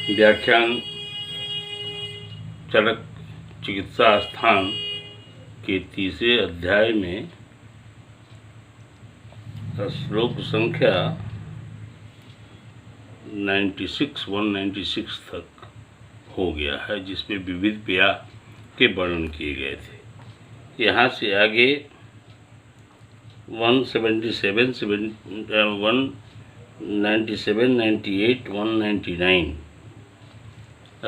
व्याख्यान चरक चिकित्सा स्थान के तीसरे अध्याय में श्लोक संख्या 196 तक हो गया है, जिसमें विविध पेय के वर्णन किए गए थे। यहाँ से आगे 197, 98, 199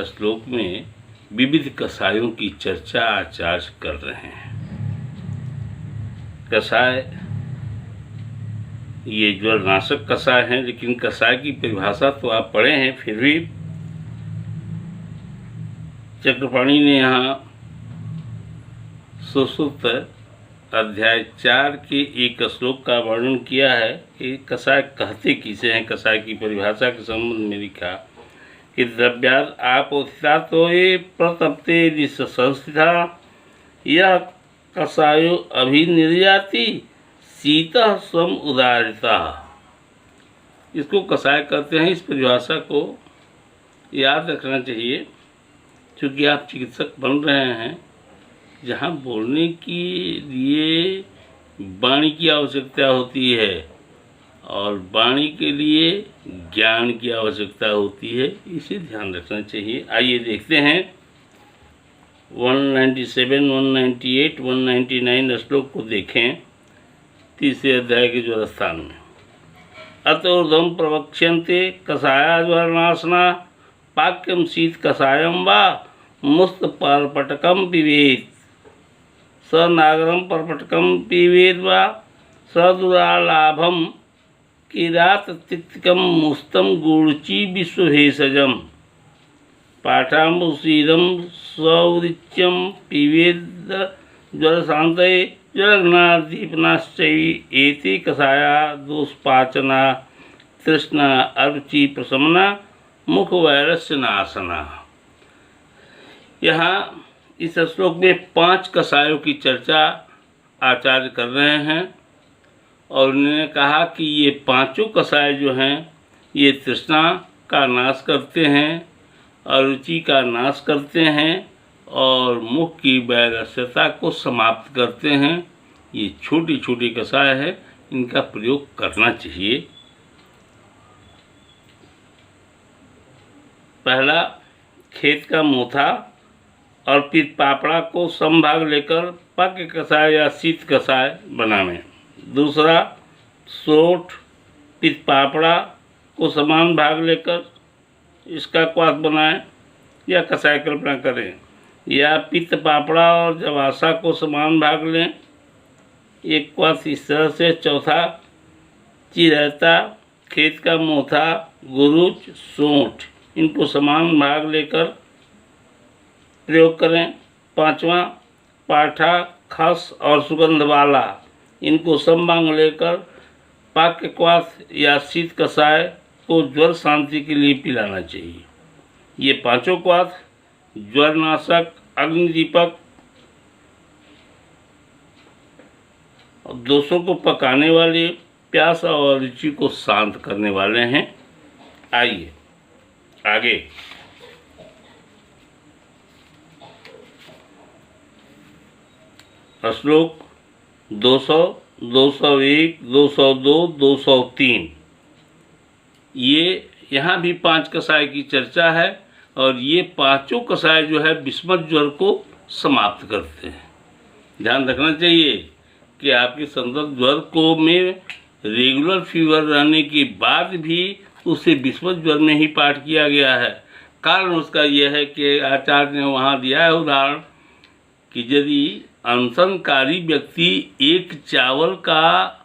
श्लोक में विविध कषायों की चर्चा आचार्य कर रहे हैं। कषाय ये ज्वरनाशक कषाय हैं, लेकिन कषाय की परिभाषा तो आप पढ़े हैं, फिर भी चक्रपाणी ने यहाँ सुश्रुत अध्याय 4 के एक श्लोक का वर्णन किया है कि कषाय कहते किसे हैं। कषाय की परिभाषा के संबंध में लिखा कि द्रव्याद आपोषिता तो ये प्रतप्ते संस्थिता यह कषायो अभिनिर्याति शीतः स्वम उदारिता। इसको कषाय कहते हैं। इस परिभाषा को याद रखना चाहिए, क्योंकि आप चिकित्सक बन रहे हैं, जहाँ बोलने के लिए वाणी की आवश्यकता होती है और वाणी के लिए ज्ञान की आवश्यकता होती है, इसे ध्यान रखना चाहिए। आइए देखते हैं 197, 198, 199 श्लोक को देखें तीसरे अध्याय के ज्वर स्थान में। अतोर्ध्वं प्रवक्ष्यन्ते कषाया ज्वरनाशना पाक्यम शीत कषायम वा मुस्त परपटकम पिबेत स नागरम परपटकम पिबेत वा स दुरालाभम किरात तिक्तकम मुस्तम गुड़ची विश्वभेषजम पाठामुशीरम सौरिच्यम पिबेद ज्वर शांतये ज्वरघ्नादीपनाश्चैति कषाया दोषपाचना तृष्णा अर्ची प्रशमना मुख वैरस्य नाशना। यहाँ इस श्लोक में 5 कषायों की चर्चा आचार्य कर रहे हैं और उन्होंने कहा कि ये पांचों कषाय जो हैं ये तृष्णा का नाश करते हैं, अरुचि का नाश करते हैं और मुख की वैरस्यता को समाप्त करते हैं। ये छोटी छोटी कषाय है, इनका प्रयोग करना चाहिए। पहला, खेत का मोथा और पित्त पापड़ा को समभाग लेकर पक्व कषाय या शीत कषाय बनावें। दूसरा, सोंठ पित्त पापड़ा को समान भाग लेकर इसका क्वाथ बनाएं या कषाय कल्पना करें, या पित्त पापड़ा और जवासा को समान भाग लें, एक क्वाथ इस तरह से। चौथा, चिरैता, खेत का मोथा, गुरुच, सोंठ, इनको समान भाग लेकर प्रयोग करें। पांचवा, पाठा, खस और सुगंध वाला, इनको समभाग लेकर पाक्य क्वाथ या शीत कषाय को ज्वर शांति के लिए पिलाना चाहिए। ये पांचों क्वाथ ज्वरनाशक, अग्निदीपक और दोषों को पकाने वाले, प्यास और रुचि को शांत करने वाले हैं। आइए आगे श्लोक 200, 201, 202, 203। ये यहाँ भी 5 कषाय की चर्चा है और ये पांचों कषाय जो है विषमत ज्वर को समाप्त करते हैं। ध्यान रखना चाहिए कि आपके संतत ज्वर को में रेगुलर फीवर रहने के बाद भी उसे विषमत ज्वर में ही पाठ किया गया है। कारण उसका यह है कि आचार्य ने वहाँ दिया है उदाहरण कि यदि अनशनकारी व्यक्ति एक चावल का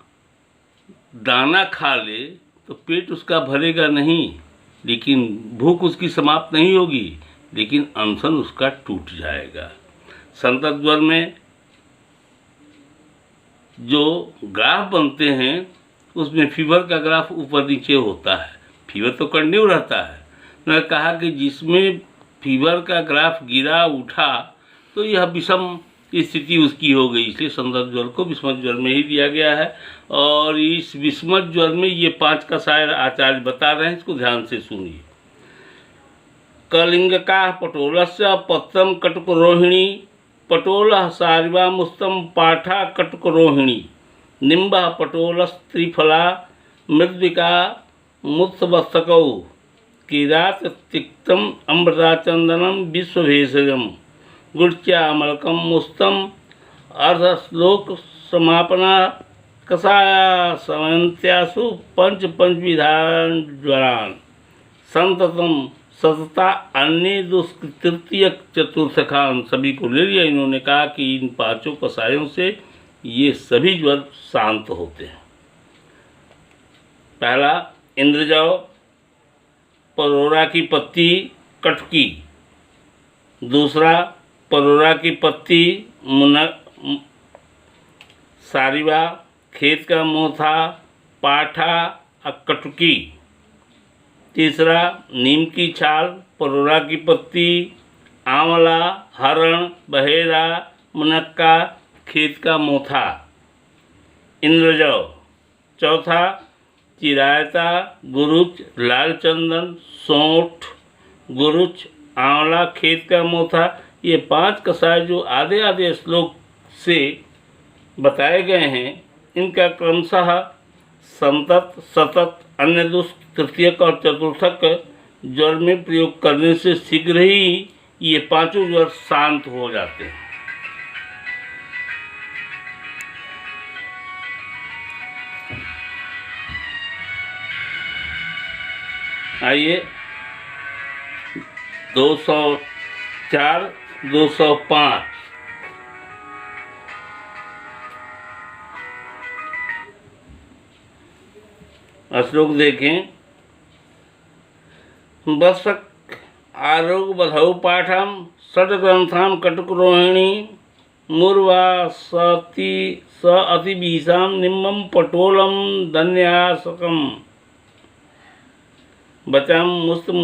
दाना खा ले तो पेट उसका भरेगा नहीं, लेकिन भूख उसकी समाप्त नहीं होगी, लेकिन अनशन उसका टूट जाएगा। संतत ज्वर में जो ग्राफ बनते हैं उसमें फीवर का ग्राफ ऊपर नीचे होता है। फीवर तो कंटिन्यू रहता है। मैंने कहा कि जिसमें फीवर का ग्राफ गिरा उठा तो यह विषम स्थिति उसकी हो गई, इसलिए संतत ज्वर को विषमत ज्वर में ही दिया गया है। और इस विषमत ज्वर में ये 5 कषाय आचार्य बता रहे हैं, इसको ध्यान से सुनिए। कलिंगकाः पटोलस्य पत्रं कटुकरोहिणी पटोलः सारिवा मुस्तं पाठा कटुकरोहिणी निम्बः पटोलस्त्रिफला मृद्विका मुत्सवस्तकौ किरात तिक्तम अमृताचंदनम विश्वभेषजम गुड़च्यामलकम मुस्तम अर्धश्लोक समापना कषाया समयंत्यासु पंच पंचविधान ज्वरान संततम सतता अन्य दुष्कृत्य चतुर्थखान सभी को ले लिया। इन्होंने कहा कि इन पांचों कषायों से ये सभी ज्वर शांत होते हैं। पहला इंद्रजौ, परोरा की पत्ती कटकी। दूसरा परोरा की पत्ती सारिवा, खेत का मोथा, पाठा कटकी। तीसरा नीम की छाल, परोरा की पत्ती, आंवला, हरण, बहेरा, मुनक्का, खेत का मोथा। इंद्रजौ। चौथा चिरायता, गुरुच, लाल चंदन, सौंठ, गुरुच, आंवला, खेत का मोथा। ये पांच कषाय जो आधे आधे श्लोक से बताए गए हैं, इनका क्रमशः संतत, सतत, अन्य दुष्ट, तृतीयक और चतुर्थक ज्वर में प्रयोग करने से शीघ्र ही ये पांचों ज्वर शांत हो जाते हैं। आइए 204, 205 श्लोक देखें। वसक आरोग्य बधौ पाठम षड्ग्रंथाम कटुकरोहिणी मूर्वा सती स अतिबीसाम निम्बम पटोलम धन्यासकम बचाम मुस्तम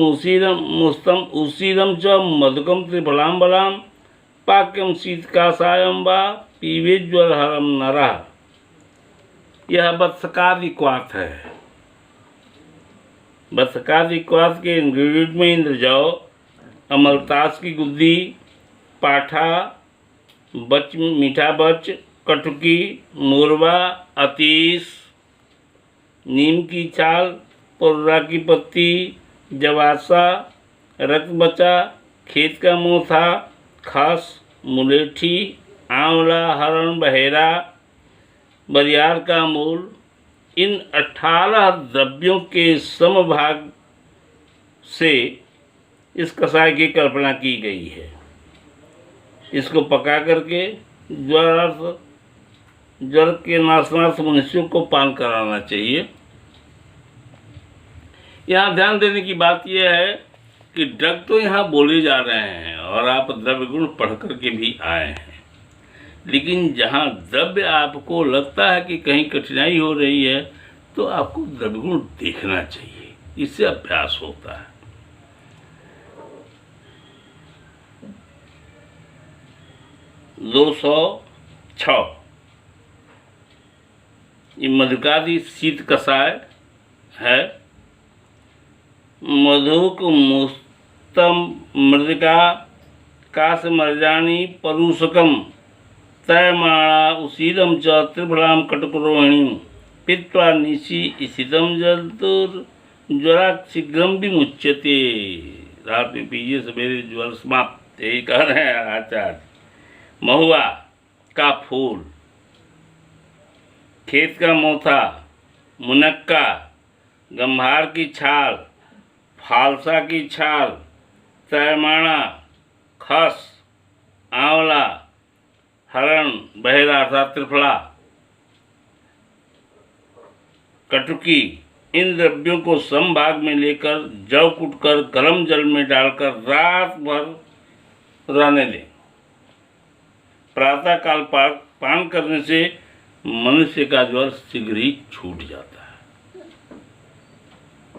उसीदम च मधुकम त्रिफलाम बलाम पाक्यम शीतकासायम वा पीवे ज्वरहरम नरः। यह वत्सकादिक्वाथ है। वत्सकादिक्वाथ के इंग्रेडिएंट में इंद्रजौ, अमलतास की गुद्दी, पाठा, बच मीठा बच, कटुकी, मोरवा, अतीस, नीम की छाल, परोरा की पत्ती, जवासा, रक्तबचा, खेत का मोथा, खस, मुलेठी, आंवला, हरण, बहेरा, बरियार का मूल। इन 18 द्रव्यों के समभाग से इस कषाय की कल्पना की गई है। इसको पका करके ज्वर के नाशनार्थ मनुष्यों को पान कराना चाहिए। यहाँ ध्यान देने की बात यह है कि ड्रग तो यहाँ बोले जा रहे हैं और आप द्रव्य गुण पढ़ करके भी आए हैं, लेकिन जहाँ द्रव्य आपको लगता है कि कहीं कठिनाई हो रही है तो आपको द्रव्य गुण देखना चाहिए, इससे अभ्यास होता है। दो 206 ये मधुकादि शीत कषाय है। मधुक मुस्तम मृदिका काशमर्जानी परूषकम तयमाणा उसीदम च त्रिफलाम कटुकरोहिणी पीत्वा निशि इसिदम जलतुर्ज्वरा शीघ्रम विमुच्यते। रात में पीजिए, सवेरे ज्वर समाप्त, यही कह रहे हैं आचार्य। महुआ का फूल, खेत का मोथा, मुनक्का, गंभार की छाल, फालसा की छाल, तयमाणा, खस, आंवला, हरण, बहेरा अर्थात त्रिफला, कटुकी, इन द्रव्यों को समभाग में लेकर जव कूटकर गर्म जल में डालकर रात भर रहने दें। प्रातः काल पान करने से मनुष्य का ज्वर शीघ्र ही छूट जाता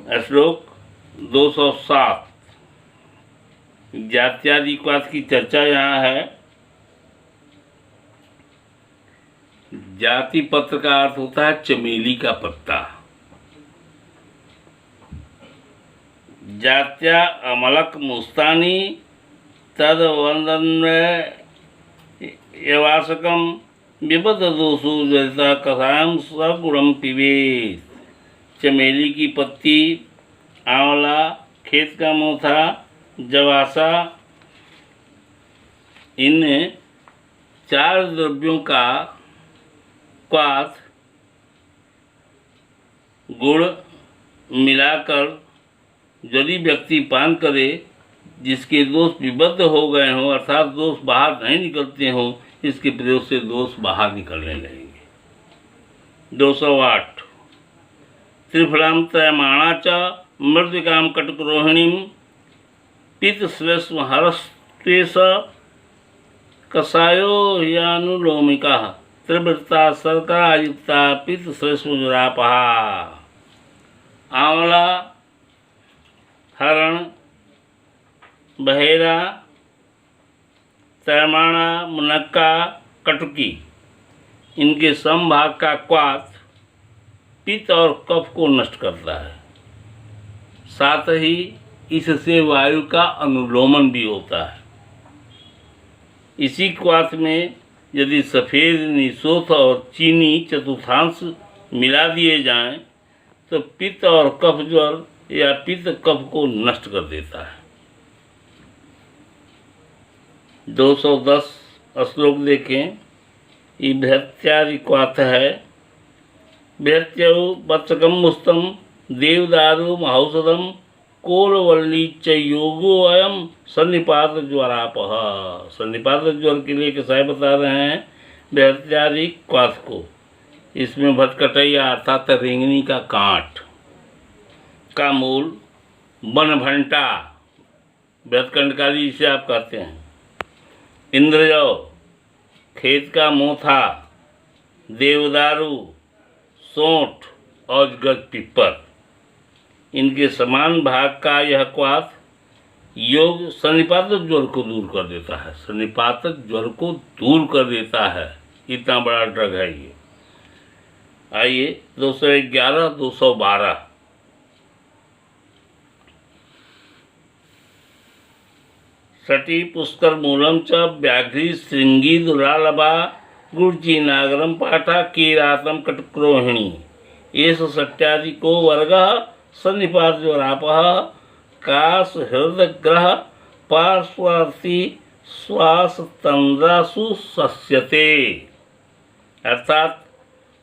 है। श्लोक 207 जात्यादिक्वाथ की चर्चा यहाँ है। जाति पत्र का अर्थ होता है चमेली का पत्ता। जात्या अमलक मुस्तानी तदवंदन्वयवासकम विपद दोषो जरिता कषायम सगुणम पिबेत। चमेली की पत्ती, आंवला, खेत का मोथा, जवासा, इन 4 द्रव्यों का क्वाथ गुड़ मिलाकर यदि व्यक्ति पान करे, जिसके दोष विबद्ध हो गए हों अर्थात दोष बाहर नहीं निकलते हों, इसके प्रयोग से दोष बाहर निकलने लगेंगे। 208 त्रिफलाम त्रयमाणा च मृदिकाम कटकरोहिणीम पितश्लेष्म हरस्तेश कषायो ह्यानुलोमिका त्रिवृत्ता शर्करायुक्ता पितश्लेष्म जुरापहा। आंवला, हरण, बहेरा, त्रयमाणा, मुनक्का, कटुकी, इनके समभाग का क्वाथ पित्त और कफ को नष्ट करता है। साथ ही इससे वायु का अनुलोमन भी होता है। इसी क्वाथ में यदि सफ़ेद निशोथ और चीनी चतुर्थांश मिला दिए जाएं तो पित्त और कफ ज्वर या पित्त कफ को नष्ट कर देता है। 210 श्लोक देखें। इभ्यत्यादि क्वाथ है। भृत्यौ वत्सकम मुस्तम देवदारु महौषधम कोलवल्ली च योगो अयम सन्निपात ज्वरापह। सन्निपात ज्वर के लिए कसाय बता रहे हैं भृत्यादि क्वाथ को। इसमें भटकटैया अर्थात रेंगनी का कांट का मूल, बनभंटा भ्रतकंडकारी इसे आप कहते हैं, इंद्रजौ खेत का मोथा, देवदारू, सोंठ और गज पिप्पर, इनके समान भाग का यह क्वाथ योग सन्निपातक ज्वर को दूर कर देता है। सन्निपातक ज्वर को दूर कर देता है, इतना बड़ा ड्रग है ये। आइए 211 212 सटी पुष्कर मूलम च व्याघ्री श्रृंगी दुरालभा गुर्जी नागरम पाठा कीरातम कटक्रोहिणी एष सत्यादि को वर्ग सन्निपात ज्वरापह काश हृदग्रह पार्श्वार्थी श्वास तंद्रासु सस्यते। अर्थात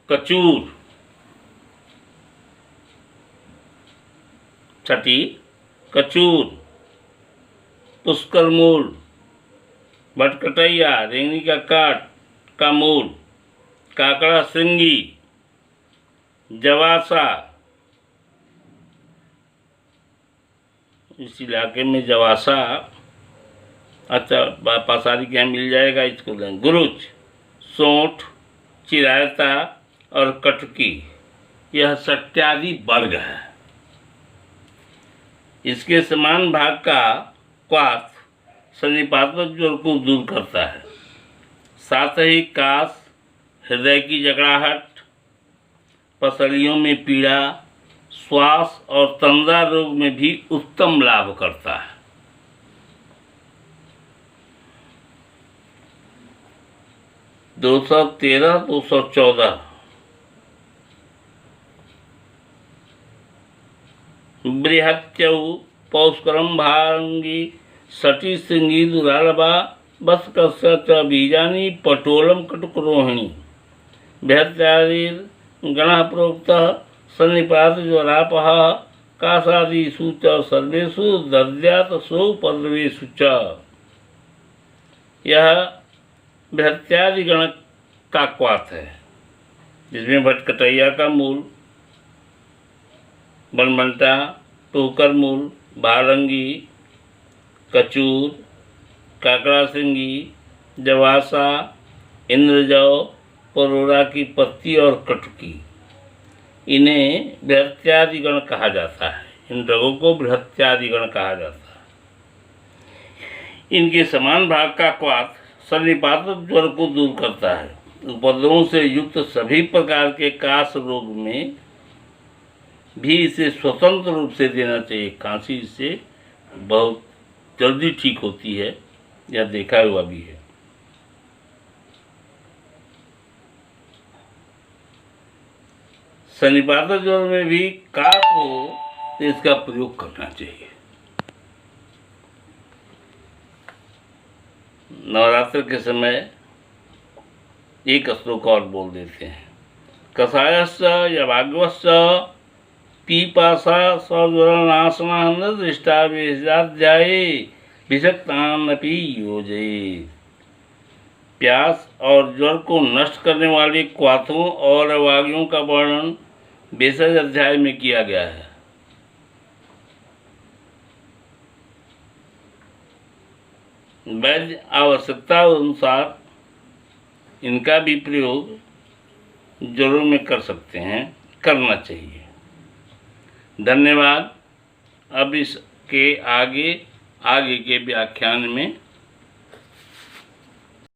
कचूर, छठी कचूर, पुष्कर मूल, भटकटैया रेंगनी का काट का मूल, काकड़ा श्रृंगी, जवासा, इस इलाके में जवासा अच्छा पासारी के यहाँ मिल जाएगा, इसको लें। गुरुच, सोंठ, चिरायता और कटकी, यह सत्यादि वर्ग है। इसके समान भाग का क्वाथ सन्निपातक ज्वर को दूर करता है। साथ ही काश, हृदय की जकड़ाहट, पसलियों में पीड़ा, श्वास और तंद्रा रोग में भी उत्तम लाभ करता है। दो 214 बृहत्यौ पौष्करम भांगी सटी श्रृंगी दुरालभा बस कस्य बीजानी पटोलम कटुकरोहिणी बृहत्यादिर गणः प्रोक्तः सन्निपात ज्वरापह काशादिषु च सर्वेषु दद्यात् सौ पल्लवेषु च। यह बृहत्यादि गण का क्वाथ है, जिसमें भटकटैया का मूल, बनमंटा, टोकर मूल, भारंगी, कचूर, काकड़ा श्रृंगी, जवासा, इंद्रजौ, परोरा की पत्ती और कटकी, इन्हें बृहत्यादि गण कहा जाता है। इन ड्रगों को बृहत्यादि गण कहा जाता है। इनके समान भाग का क्वाथ सन्निपातक ज्वर को दूर करता है। उपद्रवों से युक्त सभी प्रकार के काश रोग में भी इसे स्वतंत्र रूप से देना चाहिए। खांसी इससे बहुत जल्दी ठीक होती है, यह देखा हुआ भी है। शनिपात ज्वर में भी काश हो तो इसका प्रयोग करना चाहिए। नवरात्र के समय एक श्लोक और बोल देते हैं। कषायश्च यवाग्वश्च पीपासा सर्वनाशना न दृष्टा वेदाध्याये विषक्तानपि योजयेत्। प्यास और ज्वर को नष्ट करने वाले क्वाथों और अवागियों का वर्णन भेषज अध्याय में किया गया है। वैद्य आवश्यकता अनुसार इनका भी प्रयोग ज्वरों में कर सकते हैं, करना चाहिए। धन्यवाद। अब इसके आगे के व्याख्यान में